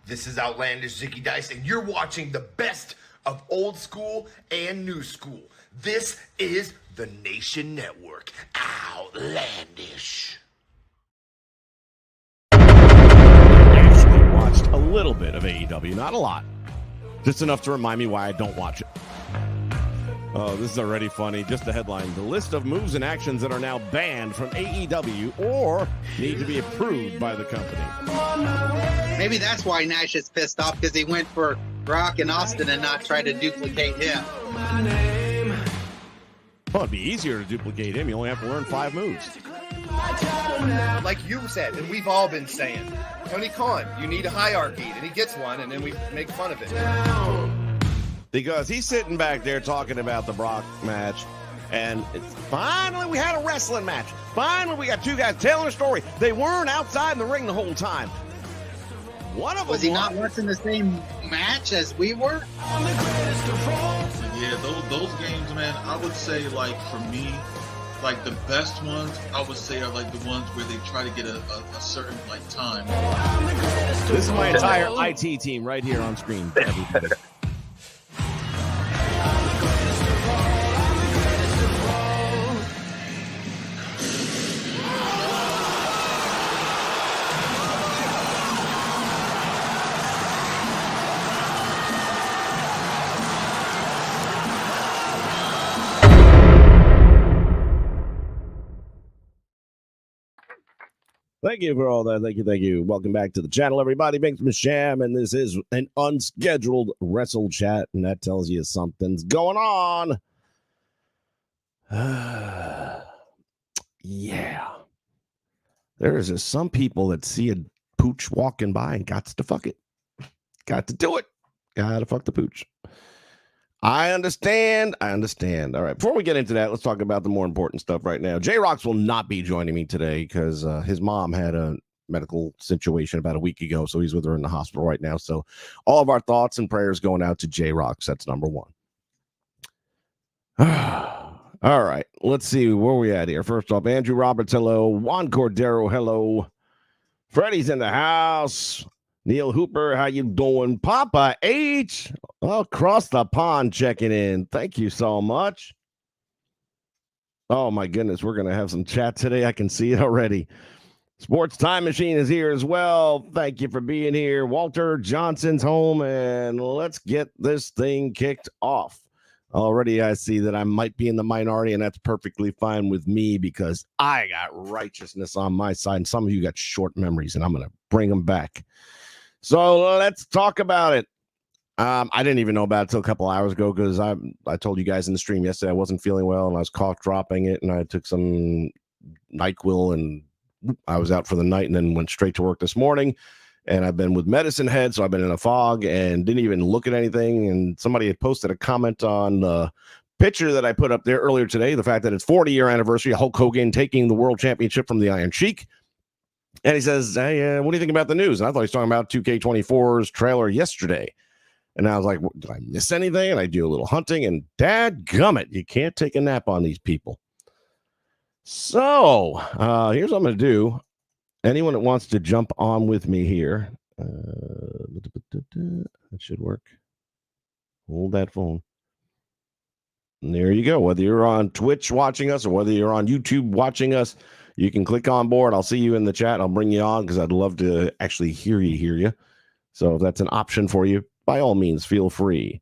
This is Outlandish Zicky Dice, and you're watching the best of old school and new school. This is the Nation Network. Outlandish. I actually watched a little bit of AEW, not a lot. Just enough to remind me why I don't watch it. Oh, this is already funny. Just the headline. The list of moves and actions that are now banned from AEW or need to be approved by the company. Maybe that's why Nash is pissed off, because he went for Brock and Austin and not try to duplicate him. Well, it'd be easier to duplicate him. You only have to learn 5 moves. Like you said, and we've all been saying, Tony Khan, you need a hierarchy, and he gets one, and then we make fun of it. Because he's sitting back there talking about the Brock match, and finally we had a wrestling match. Finally we got 2 guys telling a story. They weren't outside in the ring the whole time. One of them was he not watching the same match as we were? Yeah, those games, man, I would say, like, for me, like, the best ones, I would say, are, like, the ones where they try to get a certain, like, time. This is my entire IT team right here on screen. Everybody. Thank you for all that. Thank you. Welcome back to the channel, everybody. Banks Sham, and this is an unscheduled WrestleChat, and that tells you something's going on. Yeah. There's just some people that see a pooch walking by and got to fuck it. Got to do it. Got to fuck the pooch. I understand. All right. Before we get into that, let's talk about the more important stuff right now. J-Rocks will not be joining me today because his mom had a medical situation about a week ago, so he's with her in the hospital right now. So all of our thoughts and prayers going out to J-Rocks. That's number one. All right. Let's see where we at here. First off, Andrew Roberts, hello. Juan Cordero, hello. Freddie's in the house. Neil Hooper, how you doing? Papa H, across the pond checking in. Thank you so much. Oh, my goodness. We're going to have some chat today. I can see it already. Sports Time Machine is here as well. Thank you for being here. Walter Johnson's home, and let's get this thing kicked off. Already I see that I might be in the minority, and that's perfectly fine with me because I got righteousness on my side, and some of you got short memories, and I'm going to bring them back. So let's talk about it. I didn't even know about it until a couple hours ago because I told you guys in the stream yesterday I wasn't feeling well, and I was cough dropping it, and I took some NyQuil, and I was out for the night and then went straight to work this morning. And I've been with Medicine Head, so I've been in a fog and didn't even look at anything. And somebody had posted a comment on the picture that I put up there earlier today, the fact that it's 40-year anniversary of Hulk Hogan taking the world championship from the Iron Sheik. And he says, hey, what do you think about the news? And I thought he was talking about 2K24's trailer yesterday. And I was like, did I miss anything? And I do a little hunting, and dadgummit, you can't take a nap on these people. So here's what I'm going to do. Anyone that wants to jump on with me here, that should work. Hold that phone. And there you go. Whether you're on Twitch watching us or whether you're on YouTube watching us, you can click on board. I'll see you in the chat. I'll bring you on because I'd love to actually hear you. So if that's an option for you, by all means, feel free.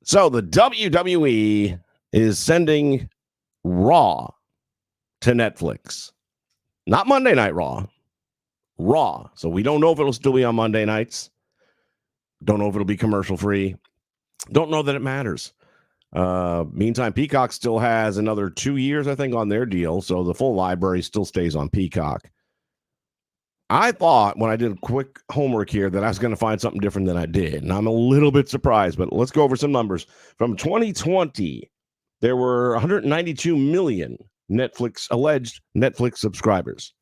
So the WWE is sending Raw to Netflix. Not Monday Night Raw. Raw. So we don't know if it'll still be on Monday nights. Don't know if it'll be commercial free. Don't know that it matters. Meantime, Peacock still has another 2 years, I think, on their deal. So the full library still stays on Peacock. I thought when I did quick homework here that I was going to find something different than I did. And I'm a little bit surprised, but let's go over some numbers. From 2020, there were 192 million alleged Netflix subscribers.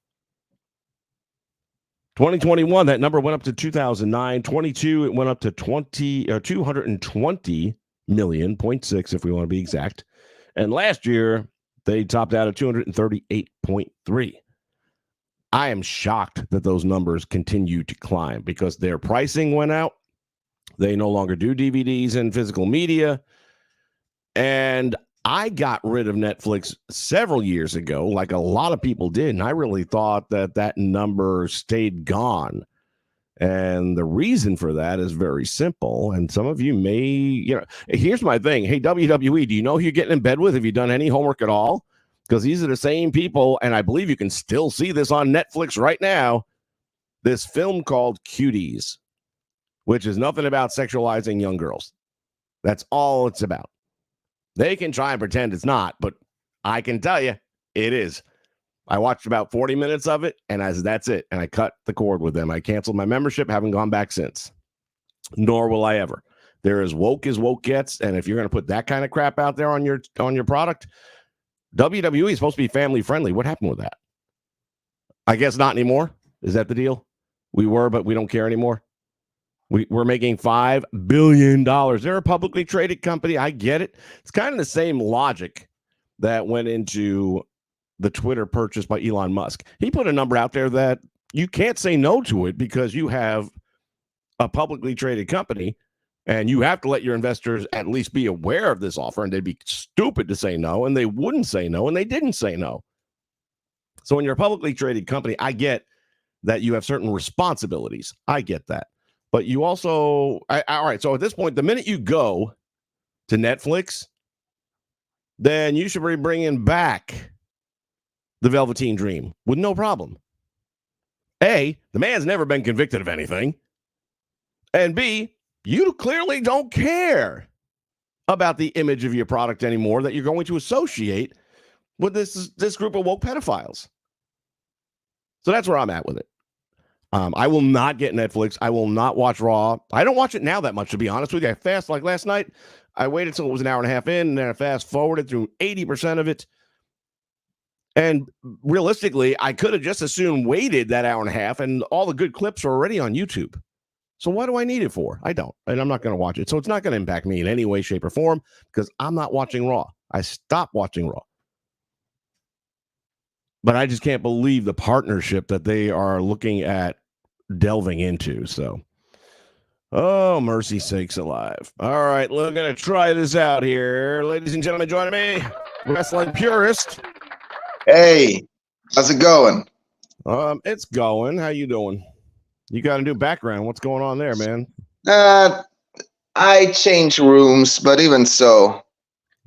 2021, that number went up to 2009. 22, it went up to 220 million, 0.6 if we want to be exact. And last year, they topped out at 238.3. I am shocked that those numbers continue to climb because their pricing went out. They no longer do DVDs and physical media. And I got rid of Netflix several years ago, like a lot of people did, and I really thought that number stayed gone. And the reason for that is very simple, and some of you may, here's my thing. Hey, WWE, do you know who you're getting in bed with? Have you done any homework at all? Because these are the same people, and I believe you can still see this on Netflix right now, this film called Cuties, which is nothing about sexualizing young girls. That's all it's about. They can try and pretend it's not, but I can tell you it is. I watched about 40 minutes of it, and that's it. And I cut the cord with them. I canceled my membership, haven't gone back since. Nor will I ever. They're as woke gets, and if you're going to put that kind of crap out there on your product, WWE is supposed to be family friendly. What happened with that? I guess not anymore. Is that the deal? We were, but we don't care anymore. We're making $5 billion. They're a publicly traded company. I get it. It's kind of the same logic that went into the Twitter purchase by Elon Musk. He put a number out there that you can't say no to it because you have a publicly traded company and you have to let your investors at least be aware of this offer, and they'd be stupid to say no, and they wouldn't say no, and they didn't say no. So when you're a publicly traded company, I get that you have certain responsibilities. I get that. But you also, all right, so at this point, the minute you go to Netflix, then you should be bringing back the Velveteen Dream with no problem. A, the man's never been convicted of anything. And B, you clearly don't care about the image of your product anymore that you're going to associate with this group of woke pedophiles. So that's where I'm at with it. I will not get Netflix. I will not watch Raw. I don't watch it now that much, to be honest with you. I fast, like last night, I waited till it was an hour and a half in, and then I fast forwarded through 80% of it. And realistically, I could have just as soon waited that hour and a half, and all the good clips are already on YouTube. So what do I need it for? I don't, and I'm not going to watch it. So it's not going to impact me in any way, shape, or form because I'm not watching Raw. I stopped watching Raw. But I just can't believe the partnership that they are looking at delving into. So, oh, mercy sakes alive. All right, we're going to try this out here. Ladies and gentlemen, joining me, Wrestling Purist. Hey, how's it going? It's going. How you doing? You got a new background. What's going on there, man? I changed rooms, but even so,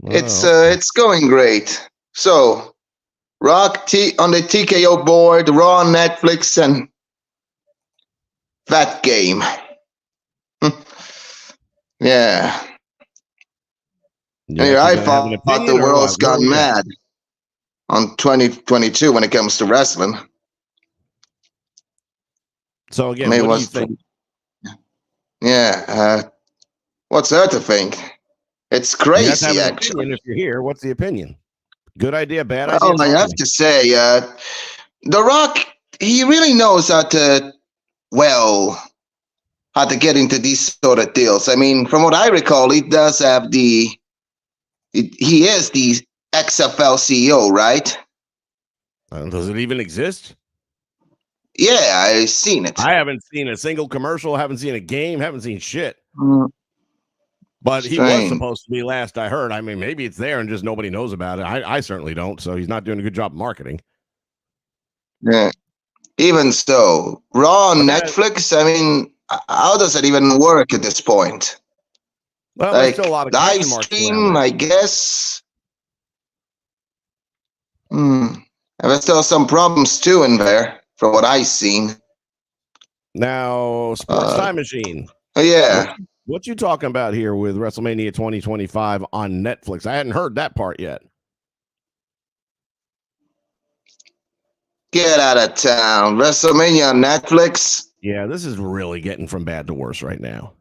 it's going great. So, Rock T on the TKO board, Raw on Netflix, and that game. Yeah. Anyway, I thought the world's gone mad on 2022 when it comes to wrestling. So again, what do you think? Yeah. What's there to think? It's crazy, actually. If you're here, what's the opinion? Good idea, bad idea? Oh, I have to say, The Rock, he really knows how to get into these sort of deals. I mean, from what I recall, he does have he is the XFL CEO, right? Does it even exist? Yeah, I've seen it. I haven't seen a single commercial, haven't seen a game, haven't seen shit. But he was supposed to be last I heard. I mean, maybe it's there and just nobody knows about it. I certainly don't, so he's not doing a good job of marketing. Yeah. Even so, Raw on Netflix, I mean, how does it even work at this point? Well, there's still a lot of live stream, I guess. There's still some problems too in there, from what I've seen. Now, Sports Time Machine. Yeah. What you talking about here with WrestleMania 2025 on Netflix? I hadn't heard that part yet. Get out of town. WrestleMania on Netflix. Yeah, this is really getting from bad to worse right now.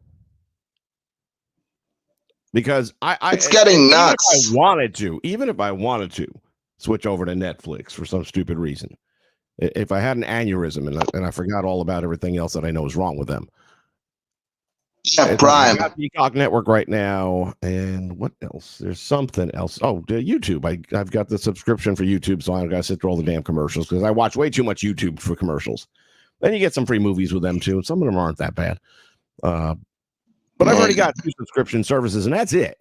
Because it's getting nuts. Even if I wanted to switch over to Netflix for some stupid reason, if I had an aneurysm and I forgot all about everything else that I know is wrong with them. Yeah, Prime. I got Peacock Network right now, and what else? There's something else. Oh, YouTube. I've got the subscription for YouTube, so I got to sit through all the damn commercials because I watch way too much YouTube for commercials. Then you get some free movies with them too, and some of them aren't that bad. But I've already got 2 subscription services, and that's it.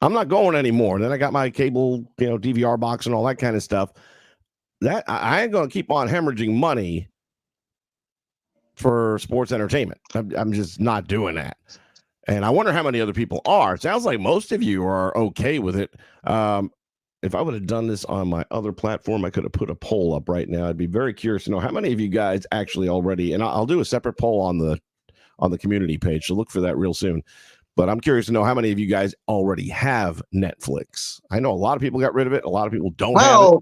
I'm not going anymore. Then I got my cable, DVR box and all that kind of stuff. That I ain't going to keep on hemorrhaging money for sports entertainment. I'm just not doing that. And I wonder how many other people are. It sounds like most of you are okay with it. If I would have done this on my other platform, I could have put a poll up right now. I'd be very curious to know how many of you guys actually already, and I'll do a separate poll on the community page, so look for that real soon. But I'm curious to know how many of you guys already have Netflix. I know a lot of people got rid of it. A lot of people don't have it.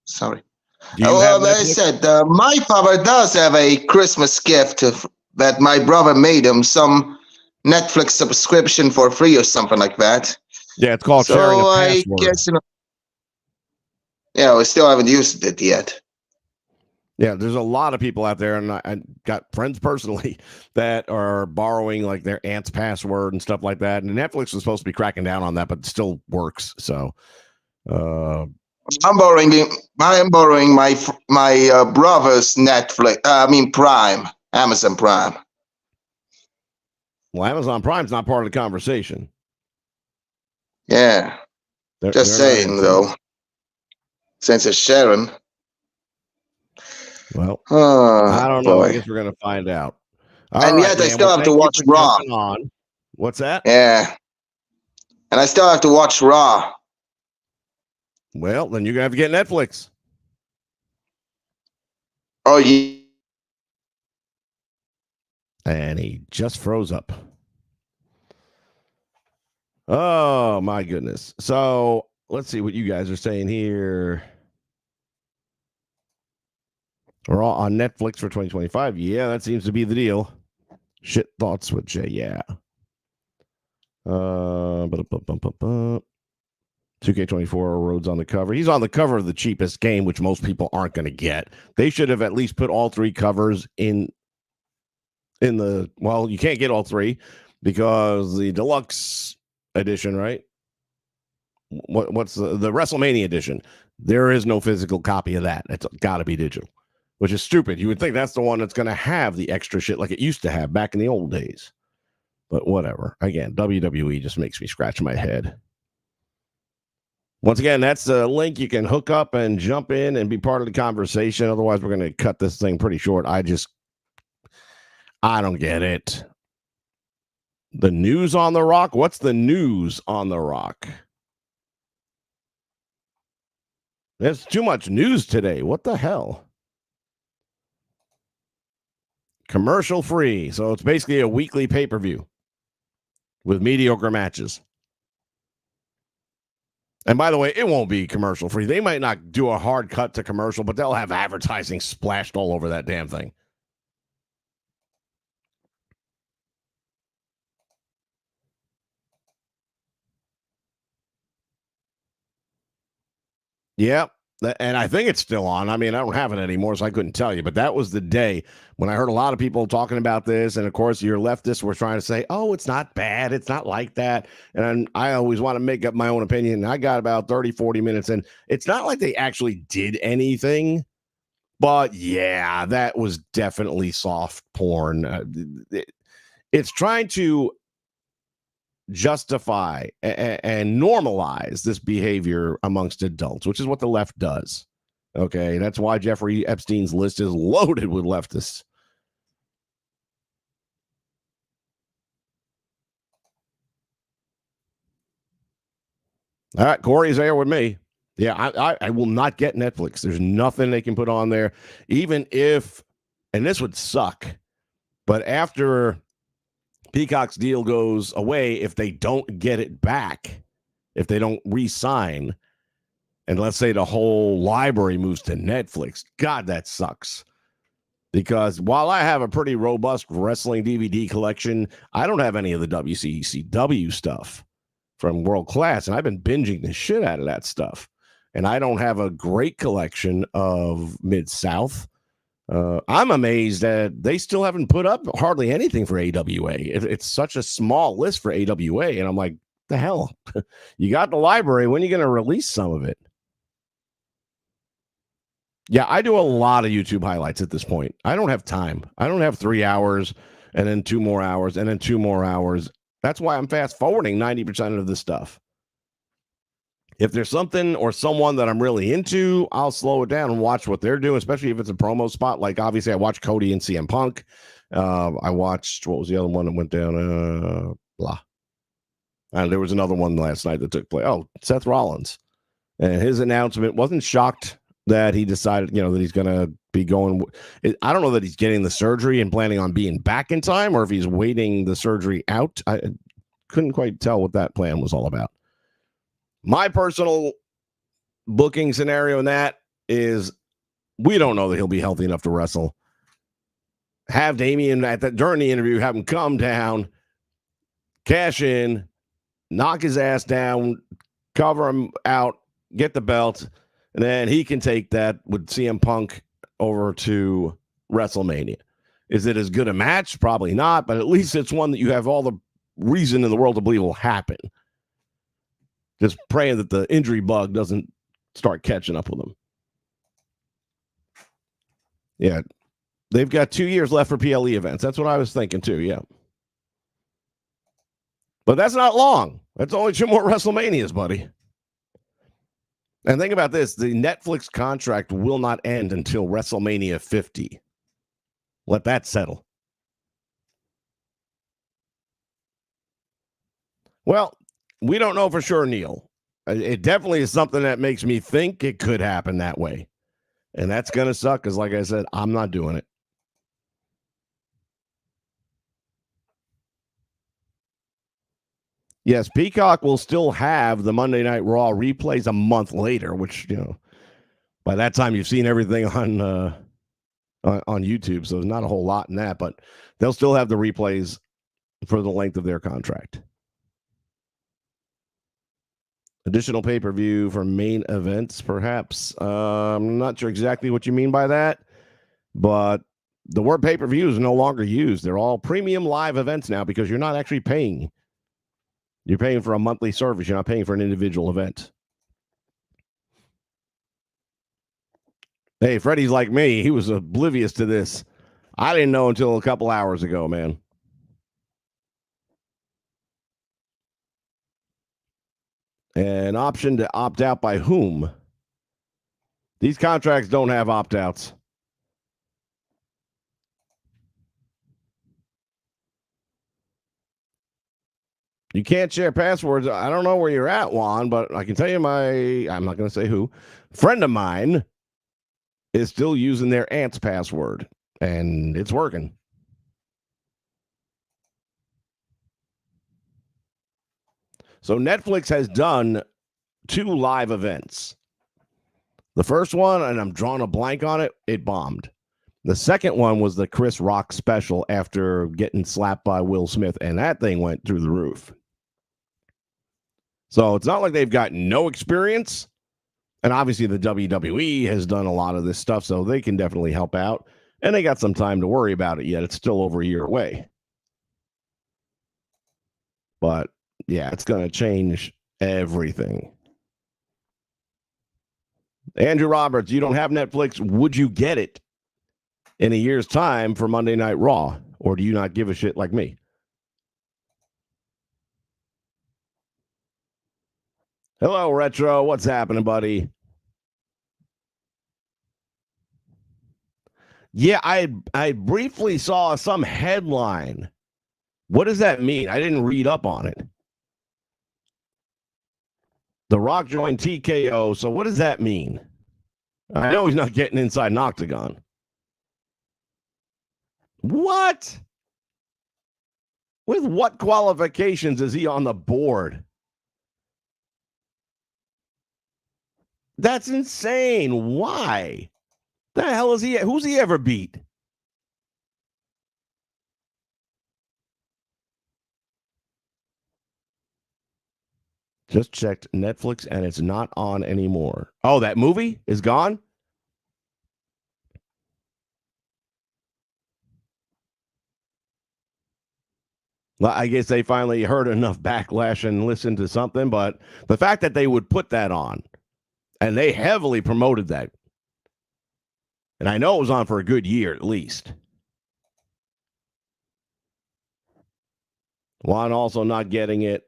Sorry. Well, I said, my father does have a Christmas gift that my brother made him, some Netflix subscription for free or something like that. Yeah, it's called sharing a password. I guess, we still haven't used it yet. Yeah, there's a lot of people out there, and I got friends personally that are borrowing like their aunt's password and stuff like that. And Netflix was supposed to be cracking down on that, but it still works. So, I'm borrowing my brother's Netflix. Prime, Amazon Prime. Well, Amazon Prime's not part of the conversation. Yeah, they're saying though, since it's sharing. Well, I don't know. I guess we're gonna find out. Yet I still have to watch Raw. What's that? Yeah, and I still have to watch Raw. Well, then you're gonna have to get Netflix. Oh, yeah. And he just froze up. Oh my goodness. So let's see what you guys are saying here. We're all on Netflix for 2025. Yeah, that seems to be the deal. Shit thoughts with Jay. Yeah. 2K24 Rhodes on the cover. He's on the cover of the cheapest game, which most people aren't going to get. They should have at least put all 3 covers in the, well, you can't get all 3 because the deluxe edition, right? What's the WrestleMania edition? There is no physical copy of that. It's got to be digital, which is stupid. You would think that's the one that's going to have the extra shit like it used to have back in the old days. But whatever. Again, WWE just makes me scratch my head. Once again, that's the link. You can hook up and jump in and be part of the conversation. Otherwise, we're going to cut this thing pretty short. I don't get it. The news on The Rock? What's the news on The Rock? There's too much news today. What the hell? Commercial free. So it's basically a weekly pay-per-view with mediocre matches. And by the way, it won't be commercial free. They might not do a hard cut to commercial, but they'll have advertising splashed all over that damn thing. Yep. And I think it's still on. I mean, I don't have it anymore, so I couldn't tell you. But that was the day when I heard a lot of people talking about this. And of course, your leftists were trying to say, oh, it's not bad. It's not like that. And I always want to make up my own opinion. I got about 30, 40 minutes. And it's not like they actually did anything. But yeah, that was definitely soft porn. It's trying to justify and normalize this behavior amongst adults, which is what the left does. Okay, that's why Jeffrey Epstein's list is loaded with leftists. All right, Corey's there with me. Yeah, I will not get Netflix. There's nothing they can put on there, even if, and this would suck, but after Peacock's deal goes away, if they don't get it back, if they don't re-sign, and let's say the whole library moves to Netflix, God, that sucks. Because while I have a pretty robust wrestling DVD collection, I don't have any of the WCCW stuff from World Class, and I've been binging the shit out of that stuff. And I don't have a great collection of Mid-South. I'm amazed that they still haven't put up hardly anything for AWA. It's such a small list for AWA, and I'm like, the hell? You got the library. When are you going to release some of it? Yeah, I do a lot of YouTube highlights at this point. I don't have time. I don't have 3 hours and then 2 more hours and then 2 more hours. That's why I'm fast forwarding 90% of this stuff. If there's something or someone that I'm really into, I'll slow it down and watch what they're doing, especially if it's a promo spot. Like, obviously, I watched Cody and CM Punk. I watched, what was the other one that went down? Blah. And there was another one last night that took place. Oh, Seth Rollins. And his announcement wasn't shocked that he decided, that he's going to be going. I don't know that he's getting the surgery and planning on being back in time or if he's waiting the surgery out. I couldn't quite tell what that plan was all about. My personal booking scenario in that is we don't know that he'll be healthy enough to wrestle. Have Damian during the interview, have him come down, cash in, knock his ass down, cover him out, get the belt, and then he can take that with CM Punk over to WrestleMania. Is it as good a match? Probably not, but at least it's one that you have all the reason in the world to believe will happen. Just praying that the injury bug doesn't start catching up with them. Yeah. They've got 2 years left for PLE events. That's what I was thinking too, yeah. But that's not long. That's only 2 more WrestleManias, buddy. And think about this. The Netflix contract will not end until WrestleMania 50. Let that settle. Well, we don't know for sure, Neil. It definitely is something that makes me think it could happen that way. And that's going to suck because, like I said, I'm not doing it. Yes, Peacock will still have the Monday Night Raw replays a month later, which, by that time you've seen everything on YouTube, so there's not a whole lot in that, but they'll still have the replays for the length of their contract. Additional pay-per-view for main events, perhaps. I'm not sure exactly what you mean by that, but the word pay-per-view is no longer used. They're all premium live events now because you're not actually paying. You're paying for a monthly service. You're not paying for an individual event. Hey, Freddie's like me. He was oblivious to this. I didn't know until a couple hours ago, man. An option to opt out by whom? These contracts don't have opt-outs. You can't share passwords. I don't know where you're at, Juan, but I can tell you I'm not going to say who, friend of mine is still using their aunt's password, and it's working. So Netflix has done 2 live events. The first one, and I'm drawing a blank on it, it bombed. The second one was the Chris Rock special after getting slapped by Will Smith, and that thing went through the roof. So it's not like they've got no experience. And obviously the WWE has done a lot of this stuff, so they can definitely help out. And they got some time to worry about it yet. It's still over a year away. But yeah, it's going to change everything. Andrew Roberts, you don't have Netflix. Would you get it in a year's time for Monday Night Raw? Or do you not give a shit like me? Hello, Retro. What's happening, buddy? Yeah, I briefly saw some headline. What does that mean? I didn't read up on it. The Rock joined TKO. So what does that mean? I know he's not getting inside an octagon. What? With what qualifications is he on the board? That's insane. Why? The hell is he? Who's he ever beat? Just checked Netflix and it's not on anymore. Oh, that movie is gone? Well, I guess they finally heard enough backlash and listened to something, but the fact that they would put that on, and they heavily promoted that, and I know it was on for a good year at least. Juan also not getting it.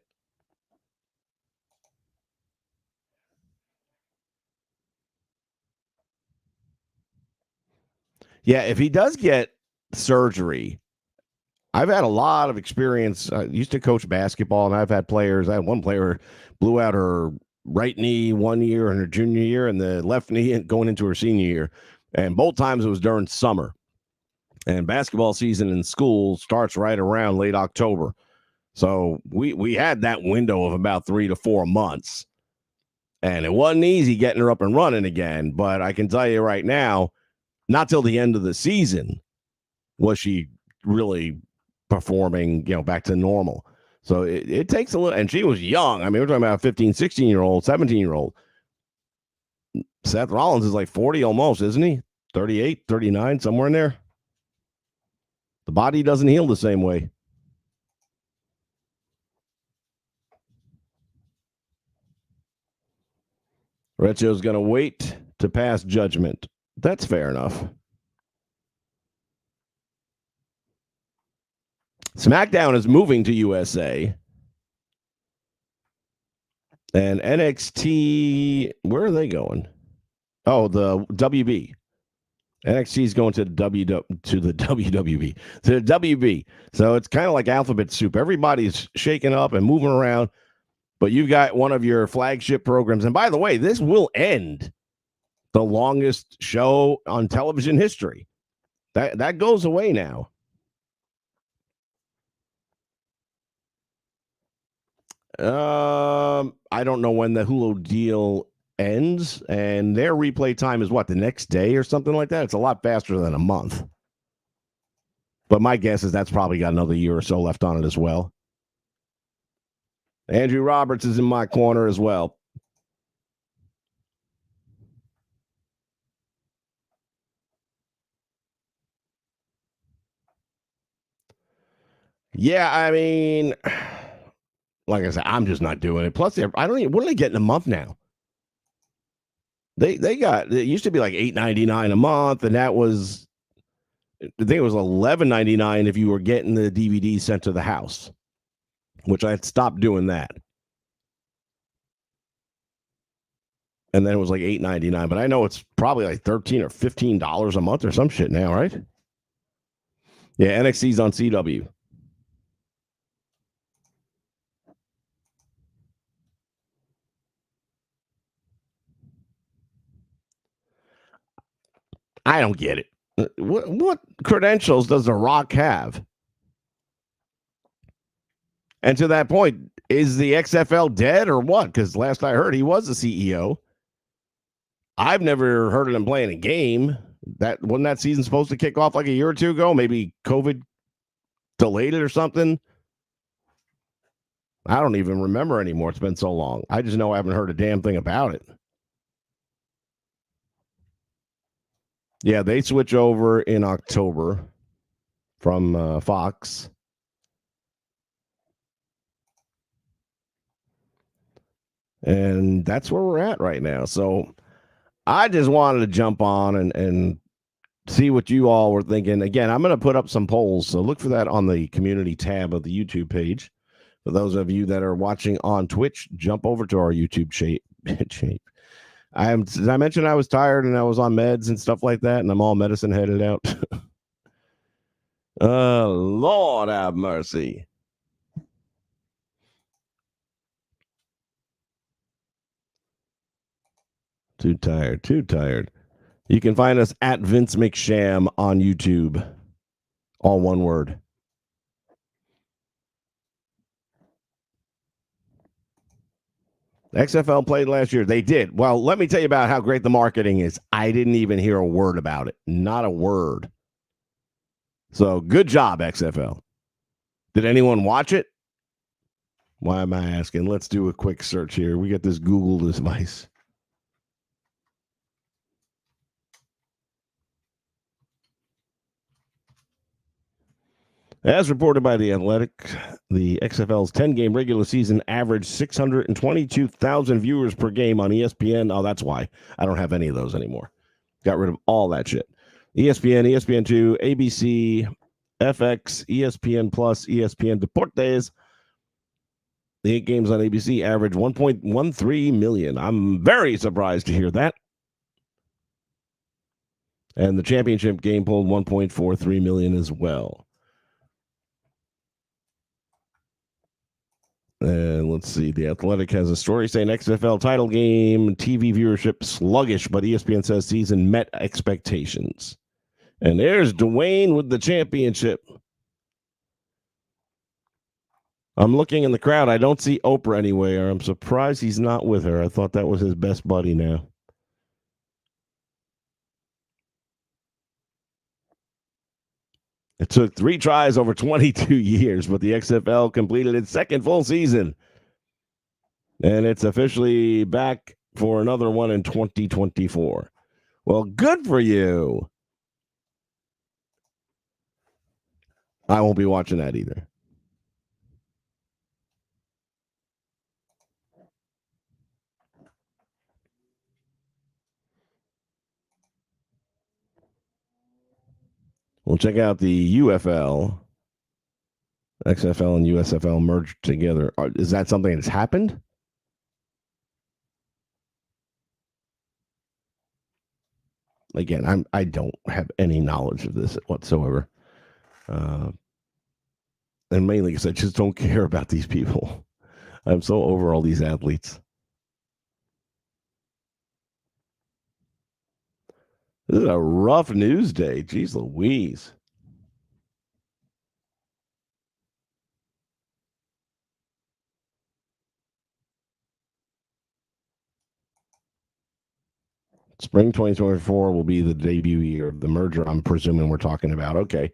Yeah, if he does get surgery, I've had a lot of experience. I used to coach basketball, and I've had players. I had one player blew out her right knee 1 year in her junior year and the left knee going into her senior year. And both times it was during summer. And basketball season in school starts right around late October. So we had that window of about 3 to 4 months. And it wasn't easy getting her up and running again. But I can tell you right now, not till the end of the season was she really performing, back to normal. So it takes a little, and she was young. I mean, we're talking about a 15, 16-year-old, 17-year-old. Seth Rollins is like 40 almost, isn't he? 38, 39, somewhere in there. The body doesn't heal the same way. Recho's going to wait to pass judgment. That's fair enough. SmackDown is moving to USA. And NXT, where are they going? Oh, the WB. NXT is going to the WWB, to the WB. So it's kind of like alphabet soup. Everybody's shaking up and moving around, but you've got one of your flagship programs. And by the way, this will end the longest show on television history. That goes away now. I don't know when the Hulu deal ends, and their replay time is what, the next day or something like that? It's a lot faster than a month. But my guess is that's probably got another year or so left on it as well. Andrew Roberts is in my corner as well. Yeah, I mean, like I said, I'm just not doing it. Plus, I don't even, what are they getting a month now? They got, it used to be like $8.99 a month, and that was, I think it was $11.99 if you were getting the DVD sent to the house, which I had stopped doing that. And then it was like $8.99, but I know it's probably like $13 or $15 a month or some shit now, right? Yeah, NXT's on CW. I don't get it. What credentials does The Rock have? And to that point, is the XFL dead or what? Because last I heard, he was the CEO. I've never heard of him playing a game. Wasn't that season supposed to kick off like a year or two ago? Maybe COVID delayed it or something. I don't even remember anymore. It's been so long. I just know I haven't heard a damn thing about it. Yeah, they switch over in October from Fox. And that's where we're at right now. So I just wanted to jump on and see what you all were thinking. Again, I'm going to put up some polls. So look for that on the community tab of the YouTube page. For those of you that are watching on Twitch, jump over to our YouTube shape. Did I mention I was tired and I was on meds and stuff like that, and I'm all medicine headed out? Lord have mercy. Too tired. You can find us at Vince McSham on YouTube. All one word. XFL played last year. They did. Well, let me tell you about how great the marketing is. I didn't even hear a word about it. Not a word. So good job, XFL. Did anyone watch it? Why am I asking? Let's do a quick search here. We got this Google device. As reported by The Athletic, the XFL's 10-game regular season averaged 622,000 viewers per game on ESPN. Oh, that's why. I don't have any of those anymore. Got rid of all that shit. ESPN, ESPN2, ABC, FX, ESPN Plus, ESPN Deportes. The 8 games on ABC averaged 1.13 million. I'm very surprised to hear that. And the championship game pulled 1.43 million as well. And let's see. The Athletic has a story saying XFL title game, TV viewership sluggish, but ESPN says season met expectations. And there's Dwayne with the championship. I'm looking in the crowd. I don't see Oprah anywhere. I'm surprised he's not with her. I thought that was his best buddy now. It took 3 tries over 22 years, but the XFL completed its second full season. And it's officially back for another one in 2024. Well, good for you. I won't be watching that either. We'll check out the UFL. XFL and USFL merged together. Is that something that's happened? Again, I don't have any knowledge of this whatsoever. And mainly because I just don't care about these people. I'm so over all these athletes. This is a rough news day. Jeez Louise. Spring 2024 will be the debut year of the merger, I'm presuming we're talking about. Okay.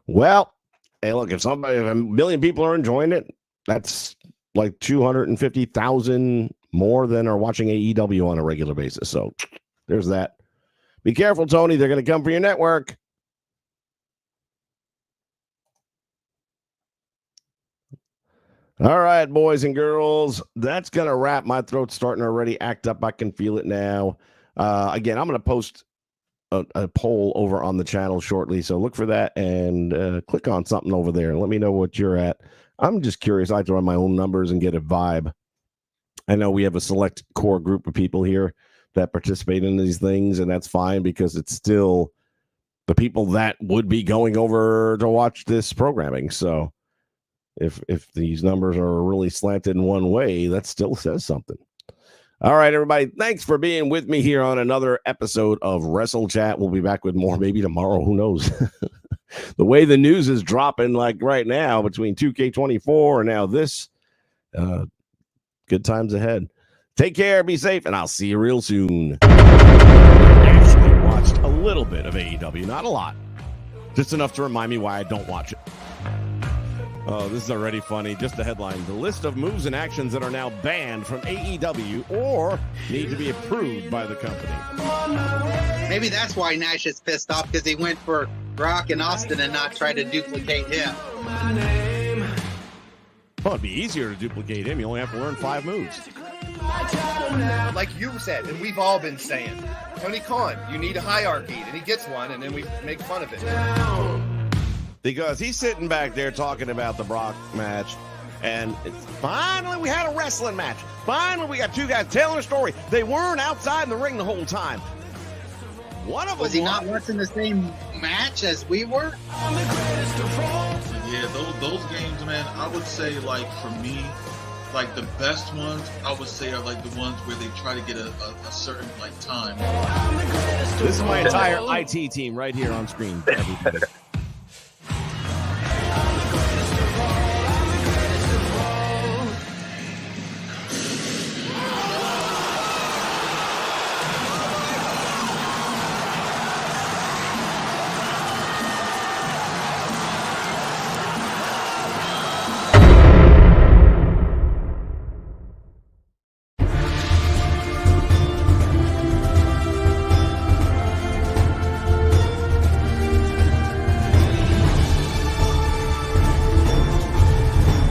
Well, hey, look, if 1 million people are enjoying it, that's like 250,000 more than are watching AEW on a regular basis. So there's that. Be careful, Tony. They're going to come for your network. All right, boys and girls. That's going to wrap. My throat's starting to already act up. I can feel it now. Again, I'm going to post a poll over on the channel shortly. So look for that and click on something over there and let me know what you're at. I'm just curious. I throw in my own numbers and get a vibe. I know we have a select core group of people here that participate in these things, and that's fine because it's still the people that would be going over to watch this programming. So if these numbers are really slanted in one way, that still says something. All right, everybody. Thanks for being with me here on another episode of WrestleChat. We'll be back with more maybe tomorrow. Who knows? The way the news is dropping, like right now, between 2K24 and now this, good times ahead. Take care, be safe, and I'll see you real soon. Actually watched a little bit of AEW, not a lot. Just enough to remind me why I don't watch it. Oh, this is already funny. Just the headline. The list of moves and actions that are now banned from AEW or need to be approved by the company. Maybe that's why Nash is pissed off, because he went for Rock and Austin and not try to duplicate him. Well, it'd be easier to duplicate him. You only have to learn 5 moves. Like you said, and we've all been saying, Tony Khan, you need a hierarchy, and he gets one, and then we make fun of it. Because he's sitting back there talking about the Brock match, and it's finally we had a wrestling match. Finally, we got 2 guys telling a story. They weren't outside in the ring the whole time. One of them Was he not watching the same match as we were? Yeah, those games, man, I would say, like, for me, like, the best ones, I would say, are, like, the ones where they try to get a certain, like, time. This is my entire IT team right here on screen. Everybody.